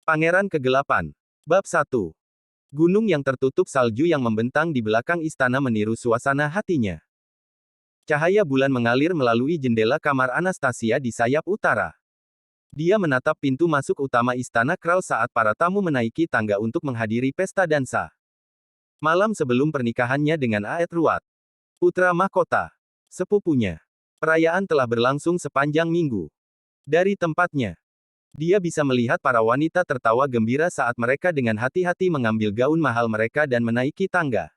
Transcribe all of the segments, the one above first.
Pangeran Kegelapan. Bab 1. Gunung yang tertutup salju yang membentang di belakang istana meniru suasana hatinya. Cahaya bulan mengalir melalui jendela kamar Anastasia di sayap utara. Dia menatap pintu masuk utama istana Kral saat para tamu menaiki tangga untuk menghadiri pesta dansa. Malam sebelum pernikahannya dengan Aetruat, putra mahkota, sepupunya. Perayaan telah berlangsung sepanjang minggu. Dari tempatnya, dia bisa melihat para wanita tertawa gembira saat mereka dengan hati-hati mengambil gaun mahal mereka dan menaiki tangga.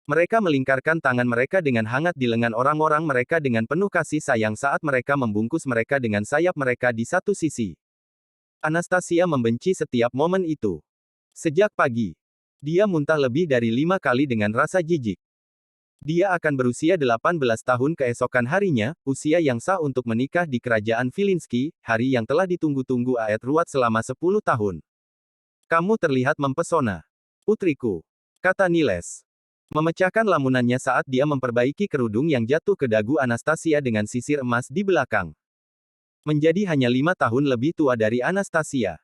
Mereka melingkarkan tangan mereka dengan hangat di lengan orang-orang mereka dengan penuh kasih sayang saat mereka membungkus mereka dengan sayap mereka di satu sisi. Anastasia membenci setiap momen itu. Sejak pagi, dia muntah lebih dari 5 kali dengan rasa jijik. Dia akan berusia 18 tahun keesokan harinya, usia yang sah untuk menikah di kerajaan Vilinski, hari yang telah ditunggu-tunggu Aetruat selama 10 tahun. Kamu terlihat mempesona, putriku, kata Niles. Memecahkan lamunannya saat dia memperbaiki kerudung yang jatuh ke dagu Anastasia dengan sisir emas di belakang. Menjadi hanya 5 tahun lebih tua dari Anastasia.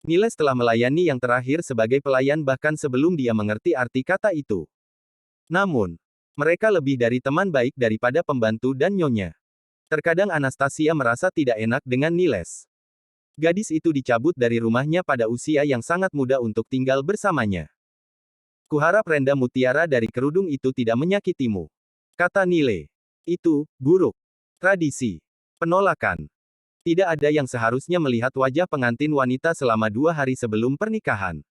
Niles telah melayani yang terakhir sebagai pelayan bahkan sebelum dia mengerti arti kata itu. Namun, mereka lebih dari teman baik daripada pembantu dan nyonya. Terkadang Anastasia merasa tidak enak dengan Niles. Gadis itu dicabut dari rumahnya pada usia yang sangat muda untuk tinggal bersamanya. Kuharap renda mutiara dari kerudung itu tidak menyakitimu, kata Nile. Itu buruk. Tradisi. Penolakan. Tidak ada yang seharusnya melihat wajah pengantin wanita selama 2 hari sebelum pernikahan.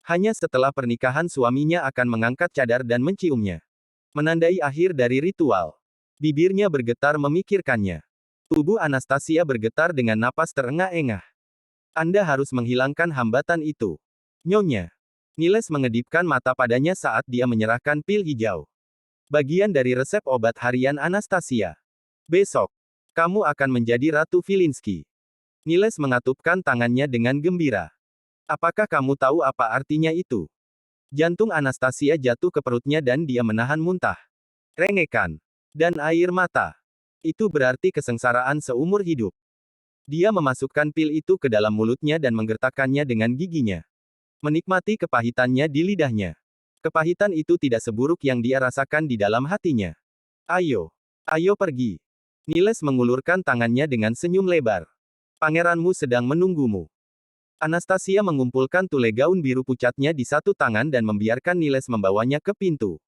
Hanya setelah pernikahan suaminya akan mengangkat cadar dan menciumnya. Menandai akhir dari ritual. Bibirnya bergetar memikirkannya. Tubuh Anastasia bergetar dengan napas terengah-engah. Anda harus menghilangkan hambatan itu, nyonya. Niles mengedipkan mata padanya saat dia menyerahkan pil hijau. Bagian dari resep obat harian Anastasia. Besok, kamu akan menjadi Ratu Vilinski. Niles mengatupkan tangannya dengan gembira. Apakah kamu tahu apa artinya itu? Jantung Anastasia jatuh ke perutnya dan dia menahan muntah. Rengekan. Dan air mata. Itu berarti kesengsaraan seumur hidup. Dia memasukkan pil itu ke dalam mulutnya dan menggertakkannya dengan giginya. Menikmati kepahitannya di lidahnya. Kepahitan itu tidak seburuk yang dia rasakan di dalam hatinya. Ayo. Ayo pergi. Niles mengulurkan tangannya dengan senyum lebar. Pangeranmu sedang menunggumu. Anastasia mengumpulkan tule gaun biru pucatnya di satu tangan dan membiarkan Niles membawanya ke pintu.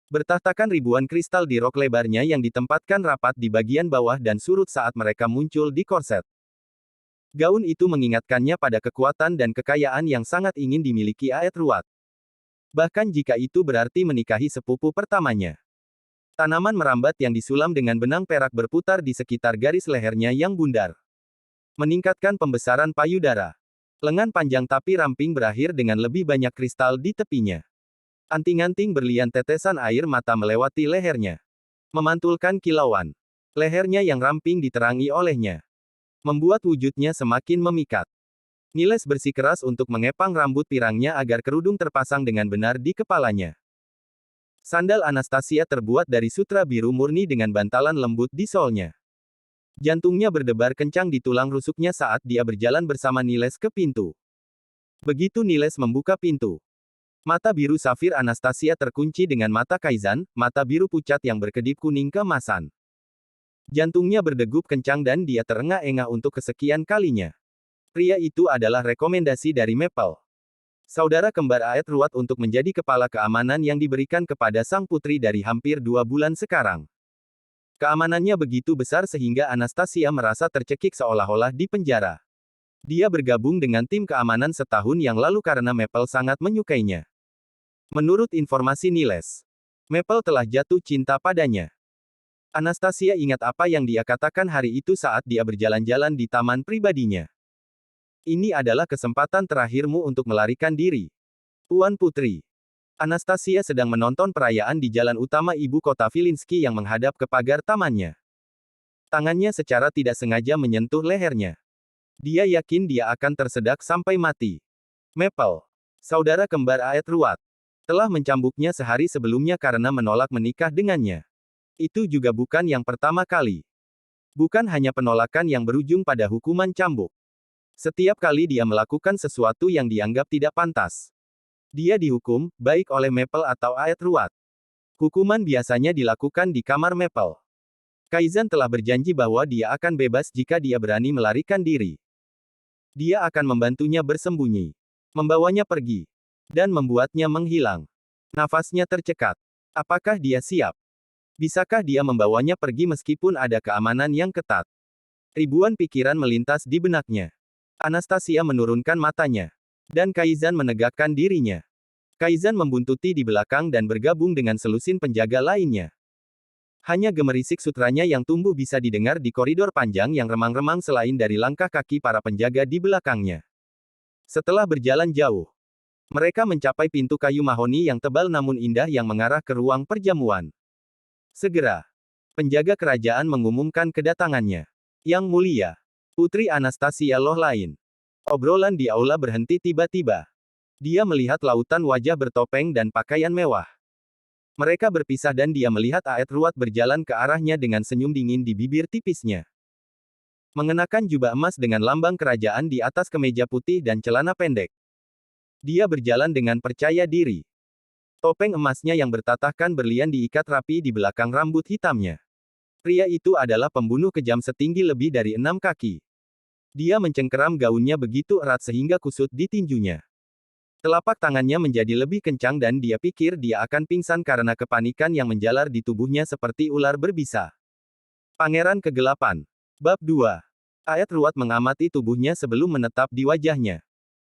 Bertahtakan ribuan kristal di rok lebarnya yang ditempatkan rapat di bagian bawah dan surut saat mereka muncul di korset. Gaun itu mengingatkannya pada kekuatan dan kekayaan yang sangat ingin dimiliki Aetruat. Bahkan jika itu berarti menikahi sepupu pertamanya. Tanaman merambat yang disulam dengan benang perak berputar di sekitar garis lehernya yang bundar. Meningkatkan pembesaran payudara. Lengan panjang tapi ramping berakhir dengan lebih banyak kristal di tepinya. Anting-anting berlian tetesan air mata melewati lehernya. Memantulkan kilauan. Lehernya yang ramping diterangi olehnya. Membuat wujudnya semakin memikat. Niles bersikeras untuk mengepang rambut pirangnya agar kerudung terpasang dengan benar di kepalanya. Sandal Anastasia terbuat dari sutra biru murni dengan bantalan lembut di solnya. Jantungnya berdebar kencang di tulang rusuknya saat dia berjalan bersama Niles ke pintu. Begitu Niles membuka pintu, mata biru safir Anastasia terkunci dengan mata Kaizan, mata biru pucat yang berkedip kuning keemasan. Jantungnya berdegup kencang dan dia terengah-engah untuk kesekian kalinya. Pria itu adalah rekomendasi dari Maple, saudara kembar Aetruat untuk menjadi kepala keamanan yang diberikan kepada sang putri dari hampir 2 bulan sekarang. Keamanannya begitu besar sehingga Anastasia merasa tercekik seolah-olah di penjara. Dia bergabung dengan tim keamanan setahun yang lalu karena Maple sangat menyukainya. Menurut informasi Niles, Maple telah jatuh cinta padanya. Anastasia ingat apa yang dia katakan hari itu saat dia berjalan-jalan di taman pribadinya. Ini adalah kesempatan terakhirmu untuk melarikan diri, Tuan Putri. Anastasia sedang menonton perayaan di jalan utama ibu kota Vilinski yang menghadap ke pagar tamannya. Tangannya secara tidak sengaja menyentuh lehernya. Dia yakin dia akan tersedak sampai mati. Maple, saudara kembar Aetruat, telah mencambuknya sehari sebelumnya karena menolak menikah dengannya. Itu juga bukan yang pertama kali. Bukan hanya penolakan yang berujung pada hukuman cambuk. Setiap kali dia melakukan sesuatu yang dianggap tidak pantas, dia dihukum, baik oleh Maple atau Aet Ruat. Hukuman biasanya dilakukan di kamar Maple. Kaizen telah berjanji bahwa dia akan bebas jika dia berani melarikan diri. Dia akan membantunya bersembunyi, membawanya pergi, dan membuatnya menghilang. Nafasnya tercekat. Apakah dia siap? Bisakah dia membawanya pergi meskipun ada keamanan yang ketat? Ribuan pikiran melintas di benaknya. Anastasia menurunkan matanya. Dan Kaizen menegakkan dirinya. Kaizen membuntuti di belakang dan bergabung dengan selusin penjaga lainnya. Hanya gemerisik sutranya yang tumbuh bisa didengar di koridor panjang yang remang-remang selain dari langkah kaki para penjaga di belakangnya. Setelah berjalan jauh, mereka mencapai pintu kayu mahoni yang tebal namun indah yang mengarah ke ruang perjamuan. Segera, penjaga kerajaan mengumumkan kedatangannya. Yang mulia, Putri Anastasia Loh Lain. Obrolan di aula berhenti tiba-tiba. Dia melihat lautan wajah bertopeng dan pakaian mewah. Mereka berpisah dan dia melihat Aet Ruat berjalan ke arahnya dengan senyum dingin di bibir tipisnya. Mengenakan jubah emas dengan lambang kerajaan di atas kemeja putih dan celana pendek. Dia berjalan dengan percaya diri. Topeng emasnya yang bertatahkan berlian diikat rapi di belakang rambut hitamnya. Pria itu adalah pembunuh kejam setinggi lebih dari 6 kaki. Dia mencengkeram gaunnya begitu erat sehingga kusut di tinjunya. Telapak tangannya menjadi lebih kencang dan dia pikir dia akan pingsan karena kepanikan yang menjalar di tubuhnya seperti ular berbisa. Pangeran Kegelapan. Bab 2. Aet Ruat mengamati tubuhnya sebelum menetap di wajahnya,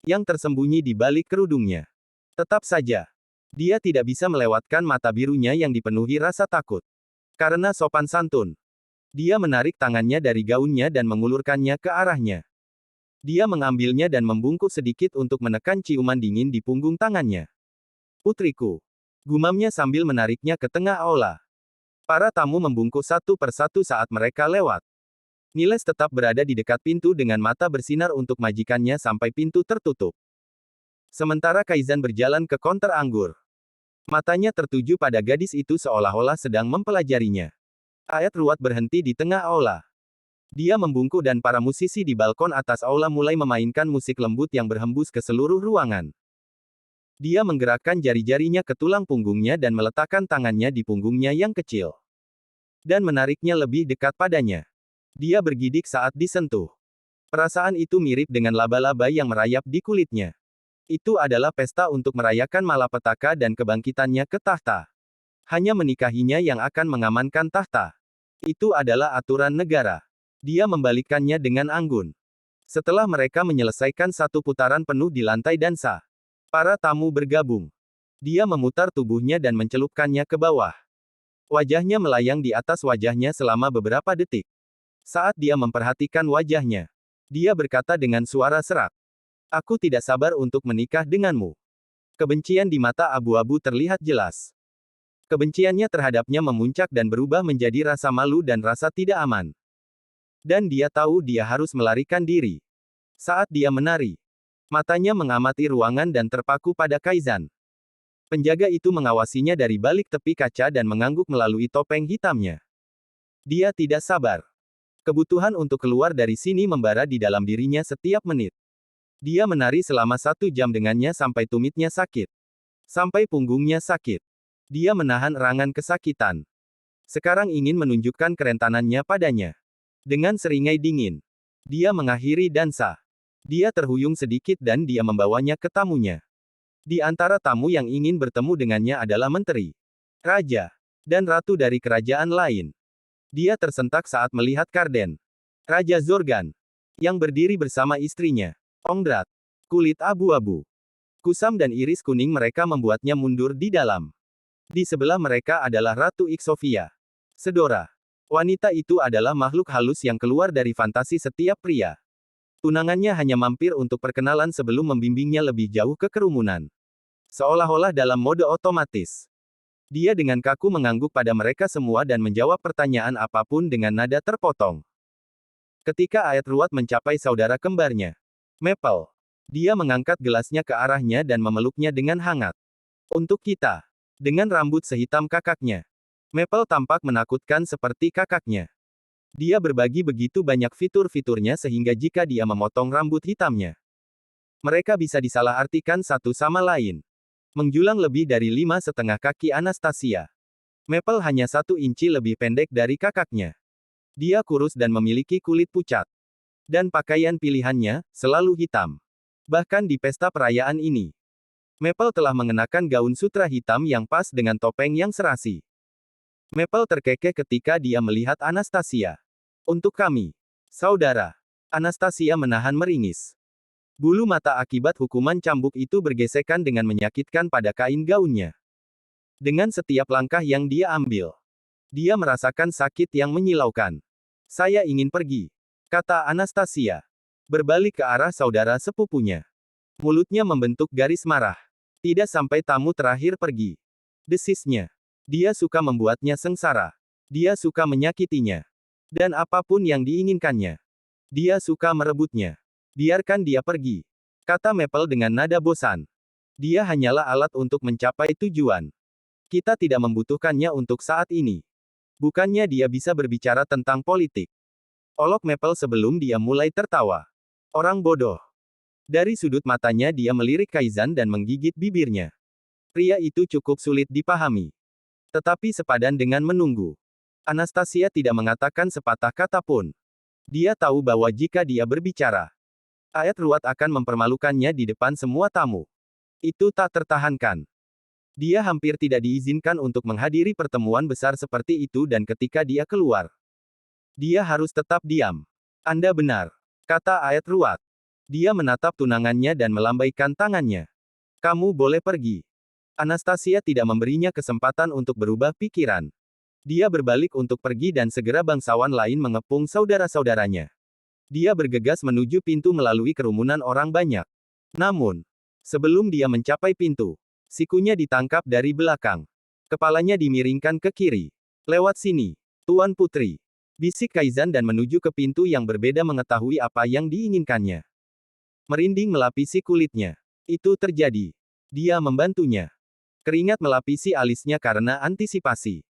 yang tersembunyi di balik kerudungnya. Tetap saja, dia tidak bisa melewatkan mata birunya yang dipenuhi rasa takut. Karena sopan santun, dia menarik tangannya dari gaunnya dan mengulurkannya ke arahnya. Dia mengambilnya dan membungkuk sedikit untuk menekan ciuman dingin di punggung tangannya. Putriku, gumamnya sambil menariknya ke tengah aula. Para tamu membungkuk satu persatu saat mereka lewat. Niles tetap berada di dekat pintu dengan mata bersinar untuk majikannya sampai pintu tertutup. Sementara Kaizen berjalan ke konter anggur. Matanya tertuju pada gadis itu seolah-olah sedang mempelajarinya. Aet Ruat berhenti di tengah aula. Dia membungkuk dan para musisi di balkon atas aula mulai memainkan musik lembut yang berhembus ke seluruh ruangan. Dia menggerakkan jari-jarinya ke tulang punggungnya dan meletakkan tangannya di punggungnya yang kecil. Dan menariknya lebih dekat padanya. Dia bergidik saat disentuh. Perasaan itu mirip dengan laba-laba yang merayap di kulitnya. Itu adalah pesta untuk merayakan malapetaka dan kebangkitannya ke tahta. Hanya menikahinya yang akan mengamankan tahta. Itu adalah aturan negara. Dia membalikkannya dengan anggun. Setelah mereka menyelesaikan satu putaran penuh di lantai dansa, para tamu bergabung. Dia memutar tubuhnya dan mencelupkannya ke bawah. Wajahnya melayang di atas wajahnya selama beberapa detik. Saat dia memperhatikan wajahnya, dia berkata dengan suara serak, "Aku tidak sabar untuk menikah denganmu." Kebencian di mata abu-abu terlihat jelas. Kebenciannya terhadapnya memuncak dan berubah menjadi rasa malu dan rasa tidak aman. Dan dia tahu dia harus melarikan diri. Saat dia menari, matanya mengamati ruangan dan terpaku pada Kaizen. Penjaga itu mengawasinya dari balik tepi kaca dan mengangguk melalui topeng hitamnya. Dia tidak sabar. Kebutuhan untuk keluar dari sini membara di dalam dirinya setiap menit. Dia menari selama 1 jam dengannya sampai tumitnya sakit. Sampai punggungnya sakit. Dia menahan erangan kesakitan. Sekarang ingin menunjukkan kerentanannya padanya. Dengan seringai dingin, dia mengakhiri dansa. Dia terhuyung sedikit dan dia membawanya ke tamunya. Di antara tamu yang ingin bertemu dengannya adalah menteri, raja, dan ratu dari kerajaan lain. Dia tersentak saat melihat Karden, Raja Zorgan, yang berdiri bersama istrinya, Ongdrat. Kulit abu-abu, kusam dan iris kuning mereka membuatnya mundur di dalam. Di sebelah mereka adalah Ratu Iksofia. Sedora. Wanita itu adalah makhluk halus yang keluar dari fantasi setiap pria. Tunangannya hanya mampir untuk perkenalan sebelum membimbingnya lebih jauh ke kerumunan. Seolah-olah dalam mode otomatis. Dia dengan kaku mengangguk pada mereka semua dan menjawab pertanyaan apapun dengan nada terpotong. Ketika Aet Ruat mencapai saudara kembarnya, Maple, dia mengangkat gelasnya ke arahnya dan memeluknya dengan hangat. Untuk kita. Dengan rambut sehitam kakaknya. Maple tampak menakutkan seperti kakaknya. Dia berbagi begitu banyak fitur-fiturnya sehingga jika dia memotong rambut hitamnya, mereka bisa disalahartikan satu sama lain. Menjulang lebih dari 5,5 kaki Anastasia. Maple hanya 1 inci lebih pendek dari kakaknya. Dia kurus dan memiliki kulit pucat. Dan pakaian pilihannya, selalu hitam. Bahkan di pesta perayaan ini, Maple telah mengenakan gaun sutra hitam yang pas dengan topeng yang serasi. Maple terkekeh ketika dia melihat Anastasia. Untuk kami, saudara. Anastasia menahan meringis. Bulu mata akibat hukuman cambuk itu bergesekan dengan menyakitkan pada kain gaunnya. Dengan setiap langkah yang dia ambil, dia merasakan sakit yang menyilaukan. Saya ingin pergi, kata Anastasia. Berbalik ke arah saudara sepupunya. Mulutnya membentuk garis marah. Tidak sampai tamu terakhir pergi. Desisnya. Dia suka membuatnya sengsara. Dia suka menyakitinya. Dan apapun yang diinginkannya. Dia suka merebutnya. Biarkan dia pergi, kata Maple dengan nada bosan. Dia hanyalah alat untuk mencapai tujuan. Kita tidak membutuhkannya untuk saat ini. Bukannya dia bisa berbicara tentang politik. Olok Maple sebelum dia mulai tertawa. Orang bodoh. Dari sudut matanya dia melirik Kaizan dan menggigit bibirnya. Pria itu cukup sulit dipahami. Tetapi sepadan dengan menunggu. Anastasia tidak mengatakan sepatah kata pun. Dia tahu bahwa jika dia berbicara, ayat ruwet akan mempermalukannya di depan semua tamu. Itu tak tertahankan. Dia hampir tidak diizinkan untuk menghadiri pertemuan besar seperti itu dan ketika dia keluar, dia harus tetap diam. Anda benar, kata ayat ruwet. Dia menatap tunangannya dan melambaikan tangannya. Kamu boleh pergi. Anastasia tidak memberinya kesempatan untuk berubah pikiran. Dia berbalik untuk pergi dan segera bangsawan lain mengepung saudara-saudaranya. Dia bergegas menuju pintu melalui kerumunan orang banyak. Namun, sebelum dia mencapai pintu, sikunya ditangkap dari belakang. Kepalanya dimiringkan ke kiri. Lewat sini, Tuan Putri. Bisik Kaizan dan menuju ke pintu yang berbeda mengetahui apa yang diinginkannya. Merinding melapisi kulitnya. Itu terjadi. Dia membantunya. Keringat melapisi alisnya karena antisipasi.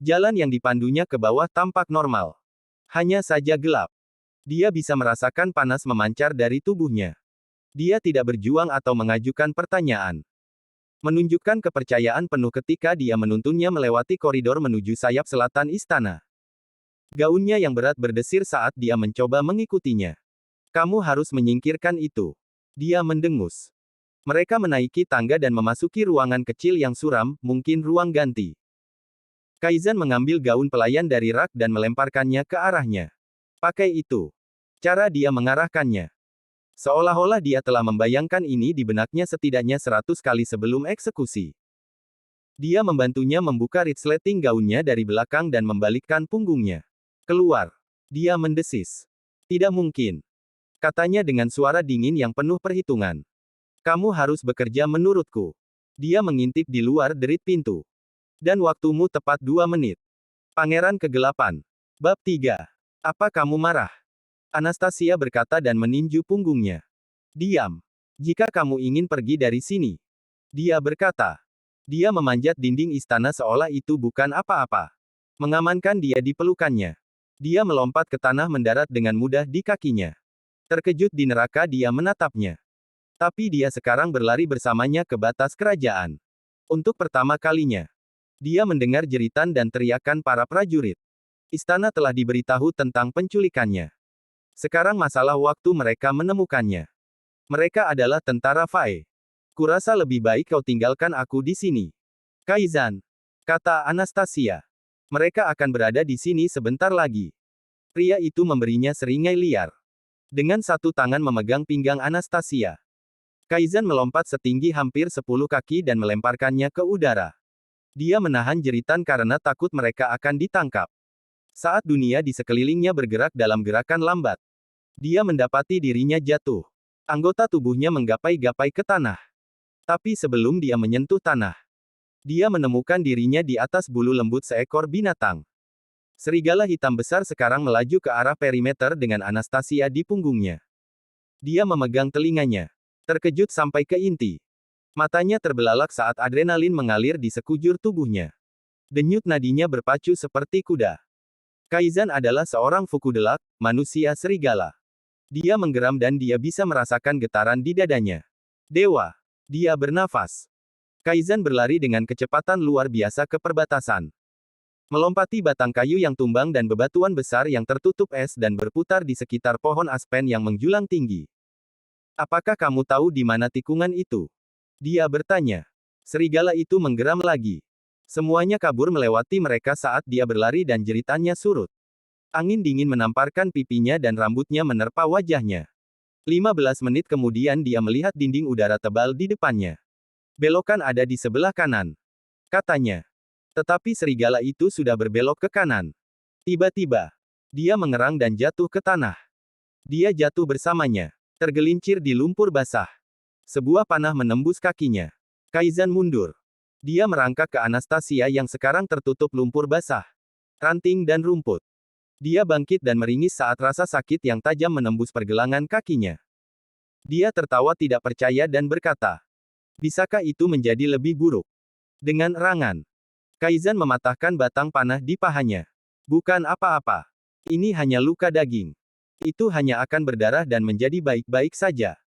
Jalan yang dipandunya ke bawah tampak normal. Hanya saja gelap. Dia bisa merasakan panas memancar dari tubuhnya. Dia tidak berjuang atau mengajukan pertanyaan. Menunjukkan kepercayaan penuh ketika dia menuntunnya melewati koridor menuju sayap selatan istana. Gaunnya yang berat berdesir saat dia mencoba mengikutinya. Kamu harus menyingkirkan itu. Dia mendengus. Mereka menaiki tangga dan memasuki ruangan kecil yang suram, mungkin ruang ganti. Kaizan mengambil gaun pelayan dari rak dan melemparkannya ke arahnya. Pakai itu. Cara dia mengarahkannya. Seolah-olah dia telah membayangkan ini di benaknya setidaknya 100 kali sebelum eksekusi. Dia membantunya membuka resleting gaunnya dari belakang dan membalikkan punggungnya. Keluar. Dia mendesis. Tidak mungkin. Katanya dengan suara dingin yang penuh perhitungan. Kamu harus bekerja menurutku. Dia mengintip di luar derit pintu. Dan waktumu tepat 2 menit. Pangeran Kegelapan. Bab 3. Apa kamu marah? Anastasia berkata dan meninju punggungnya. Diam. Jika kamu ingin pergi dari sini. Dia berkata. Dia memanjat dinding istana seolah itu bukan apa-apa. Mengamankan dia di pelukannya. Dia melompat ke tanah mendarat dengan mudah di kakinya. Terkejut di neraka dia menatapnya. Tapi dia sekarang berlari bersamanya ke batas kerajaan. Untuk pertama kalinya. Dia mendengar jeritan dan teriakan para prajurit. Istana telah diberitahu tentang penculikannya. Sekarang masalah waktu mereka menemukannya. Mereka adalah tentara Fae. Kurasa lebih baik kau tinggalkan aku di sini. Kaizan, kata Anastasia. Mereka akan berada di sini sebentar lagi. Pria itu memberinya seringai liar. Dengan satu tangan memegang pinggang Anastasia. Kaizan melompat setinggi hampir 10 kaki dan melemparkannya ke udara. Dia menahan jeritan karena takut mereka akan ditangkap. Saat dunia di sekelilingnya bergerak dalam gerakan lambat, dia mendapati dirinya jatuh. Anggota tubuhnya menggapai-gapai ke tanah. Tapi sebelum dia menyentuh tanah, dia menemukan dirinya di atas bulu lembut seekor binatang. Serigala hitam besar sekarang melaju ke arah perimeter dengan Anastasia di punggungnya. Dia memegang telinganya. Terkejut sampai ke inti. Matanya terbelalak saat adrenalin mengalir di sekujur tubuhnya. Denyut nadinya berpacu seperti kuda. Kaizan adalah seorang Fukudelak, manusia serigala. Dia menggeram dan dia bisa merasakan getaran di dadanya. Dewa. Dia bernafas. Kaizan berlari dengan kecepatan luar biasa ke perbatasan. Melompati batang kayu yang tumbang dan bebatuan besar yang tertutup es dan berputar di sekitar pohon aspen yang menjulang tinggi. Apakah kamu tahu di mana tikungan itu? Dia bertanya. Serigala itu menggeram lagi. Semuanya kabur melewati mereka saat dia berlari dan jeritannya surut. Angin dingin menamparkan pipinya dan rambutnya menerpa wajahnya. 15 menit kemudian dia melihat dinding udara tebal di depannya. Belokan ada di sebelah kanan. Katanya. Tetapi serigala itu sudah berbelok ke kanan. Tiba-tiba, dia mengerang dan jatuh ke tanah. Dia jatuh bersamanya, tergelincir di lumpur basah. Sebuah panah menembus kakinya. Kaizan mundur. Dia merangkak ke Anastasia yang sekarang tertutup lumpur basah, ranting dan rumput. Dia bangkit dan meringis saat rasa sakit yang tajam menembus pergelangan kakinya. Dia tertawa tidak percaya dan berkata, "Bisakah itu menjadi lebih buruk?" Dengan erangan, Kaizan mematahkan batang panah di pahanya. Bukan apa-apa. Ini hanya luka daging. Itu hanya akan berdarah dan menjadi baik-baik saja.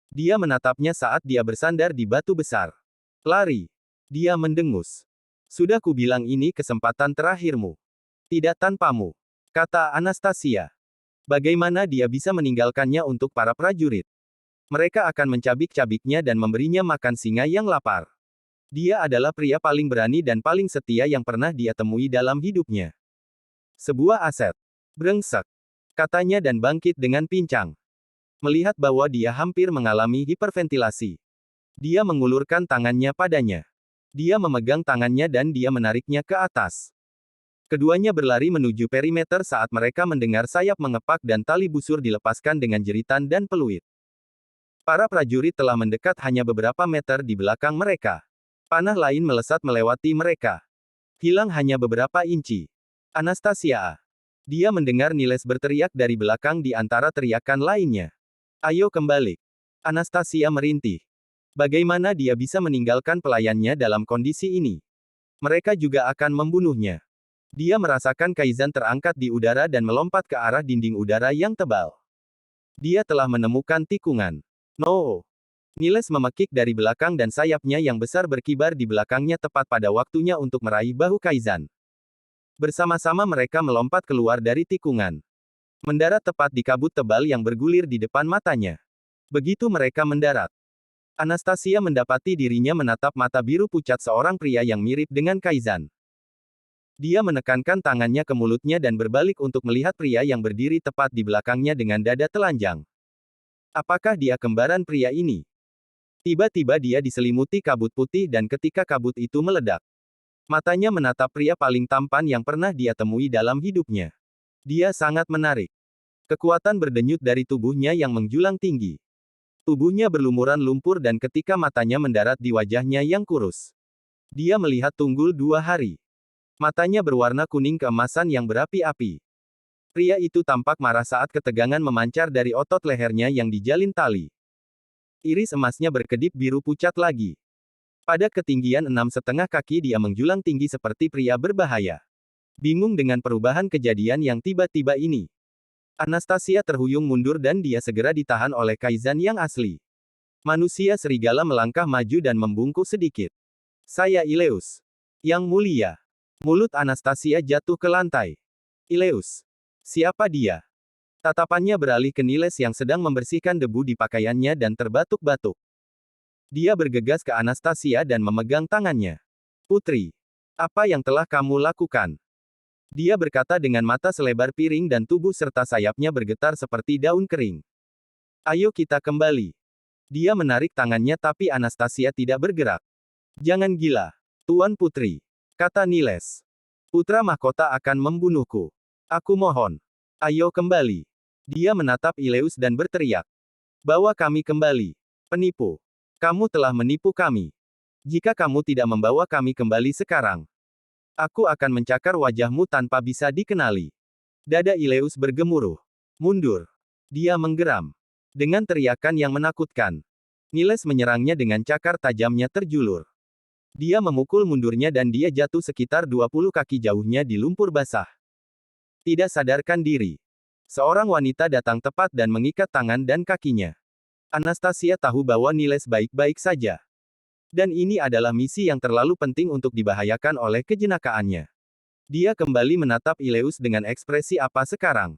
Dia menatapnya saat dia bersandar di batu besar. Lari. Dia mendengus. Sudah kubilang ini kesempatan terakhirmu. Tidak tanpamu. Kata Anastasia. Bagaimana dia bisa meninggalkannya untuk para prajurit? Mereka akan mencabik-cabiknya dan memberinya makan singa yang lapar. Dia adalah pria paling berani dan paling setia yang pernah dia temui dalam hidupnya. Sebuah aset. Brengsek. Katanya dan bangkit dengan pincang. Melihat bahwa dia hampir mengalami hiperventilasi. Dia mengulurkan tangannya padanya. Dia memegang tangannya dan dia menariknya ke atas. Keduanya berlari menuju perimeter saat mereka mendengar sayap mengepak dan tali busur dilepaskan dengan jeritan dan peluit. Para prajurit telah mendekat hanya beberapa meter di belakang mereka. Panah lain melesat melewati mereka. Hilang hanya beberapa inci. Anastasia. Dia mendengar Niles berteriak dari belakang di antara teriakan lainnya. Ayo kembali. Anastasia merintih. Bagaimana dia bisa meninggalkan pelayannya dalam kondisi ini? Mereka juga akan membunuhnya. Dia merasakan Kaizan terangkat di udara dan melompat ke arah dinding udara yang tebal. Dia telah menemukan tikungan. No. Niles memekik dari belakang dan sayapnya yang besar berkibar di belakangnya tepat pada waktunya untuk meraih bahu Kaizan. Bersama-sama mereka melompat keluar dari tikungan. Mendarat tepat di kabut tebal yang bergulir di depan matanya. Begitu mereka mendarat, Anastasia mendapati dirinya menatap mata biru pucat seorang pria yang mirip dengan Kaizan. Dia menekankan tangannya ke mulutnya dan berbalik untuk melihat pria yang berdiri tepat di belakangnya dengan dada telanjang. Apakah dia kembaran pria ini? Tiba-tiba dia diselimuti kabut putih dan ketika kabut itu meledak, matanya menatap pria paling tampan yang pernah dia temui dalam hidupnya. Dia sangat menarik. Kekuatan berdenyut dari tubuhnya yang menjulang tinggi. Tubuhnya berlumuran lumpur dan ketika matanya mendarat di wajahnya yang kurus, dia melihat Tunggul 2 hari. Matanya berwarna kuning keemasan yang berapi-api. Pria itu tampak marah saat ketegangan memancar dari otot lehernya yang dijalin tali. Iris emasnya berkedip biru pucat lagi. Pada ketinggian 6,5 kaki dia menjulang tinggi seperti pria berbahaya. Bingung dengan perubahan kejadian yang tiba-tiba ini, Anastasia terhuyung mundur dan dia segera ditahan oleh Kaizan yang asli. Manusia serigala melangkah maju dan membungkuk sedikit. Saya Ileus. Yang mulia. Mulut Anastasia jatuh ke lantai. Ileus. Siapa dia? Tatapannya beralih ke Niles yang sedang membersihkan debu di pakaiannya dan terbatuk-batuk. Dia bergegas ke Anastasia dan memegang tangannya. Putri. Apa yang telah kamu lakukan? Dia berkata dengan mata selebar piring dan tubuh serta sayapnya bergetar seperti daun kering. Ayo kita kembali. Dia menarik tangannya tapi Anastasia tidak bergerak. Jangan gila. Tuan Putri. Kata Niles. Putra mahkota akan membunuhku. Aku mohon. Ayo kembali. Dia menatap Ileus dan berteriak. Bawa kami kembali. Penipu. Kamu telah menipu kami. Jika kamu tidak membawa kami kembali sekarang, aku akan mencakar wajahmu tanpa bisa dikenali. Dada Ileus bergemuruh. Mundur. Dia menggeram. Dengan teriakan yang menakutkan, Niles menyerangnya dengan cakar tajamnya terjulur. Dia memukul mundurnya dan dia jatuh sekitar 20 kaki jauhnya di lumpur basah. Tidak sadarkan diri. Seorang wanita datang tepat dan mengikat tangan dan kakinya. Anastasia tahu bahwa Niles baik-baik saja. Dan ini adalah misi yang terlalu penting untuk dibahayakan oleh kejenakaannya. Dia kembali menatap Ileus dengan ekspresi apa sekarang.